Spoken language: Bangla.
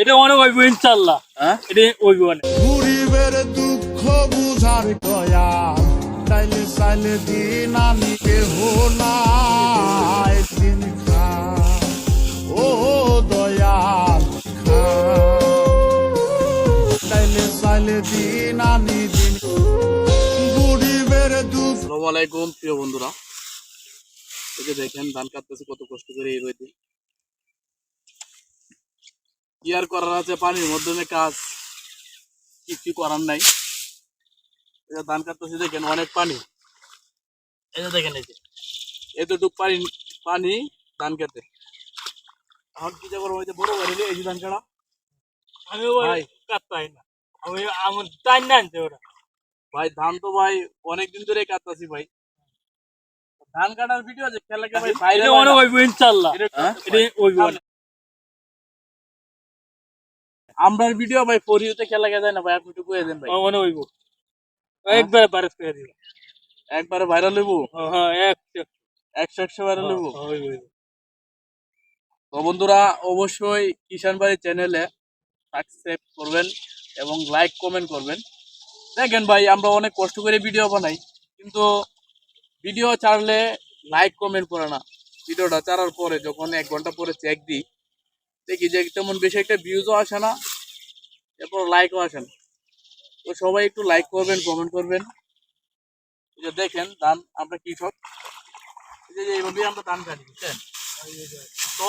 এটা অনেক হইব ইনশাআল্লাহ। হ্যাঁ এটা হইব অনেক। গরিবের দুঃখ বুঝার কয়া চাইলে চাইলে দিন আমি কেহ নাই দিন খা ও দয়াল খা চাইলে চাইলে দিন আমি দিন গরিবের দুঃখ। আসসালামু আলাইকুম প্রিয় বন্ধুরা, এই যে দেখেন ধান কাটতেছে কত কষ্ট করে এই রোদে। কি আর করার আছে, পানির মাধ্যমে কাজ, কিছু করার নাই। এই যে ধান কাটতেছে দেখেন অনেক পানি, এই যে দেখেন এই যে এতটুক পানি পানি ধান খেতে। এখন কি যে করবো, এই যে বড় বাড়ি এই যে ধান কাটা আমি ভাই কাটতাই না, আমি আমার টাইম না আনতে ওরা। ভাই ধান তো ভাই অনেকদিন ধরে কাটতেছি ভাই। ধান কাটার ভিডিও যে খেলাকে ভাই এটা ভাইরাল অনেক হইব ইনশাআল্লাহ। হ্যাঁ? এটা হইব অনেক। আমরার ভিডিও ভাই ফরিউতে খেলা যায় না ভাই, আপনি একটু কয়ে দেন ভাই। অনেক হইব একবারে বারেস করে দিবা। একবারে ভাইরাল হইব, হ্যাঁ 100 ভাইরাল হইব। হইব। তো বন্ধুরা অবশ্যই কিষান বাড়ি চ্যানেলে সাবস্ক্রাইব করবেন এবং লাইক কমেন্ট করবেন। দেখেন ভাই আমরা অনেক কষ্ট করে ভিডিও বানাই, কিন্তু ভিডিও ছাড়লে লাইক কমেন্ট করে না। ভিডিওটা ছাড়ার পরে যখন 1 ঘন্টা পরে চেক দিই, দেখি যে তেমন বেশি একটা ভিউজও আসে না, এরপর লাইকও আসে না। তো সবাই একটু লাইক করবেন, কমেন্ট করবেন। এই যে দেখেন ধান, আমরা কৃষক, এই যে এইভাবেই আমরা ধান কাটি, বুঝছেন? তো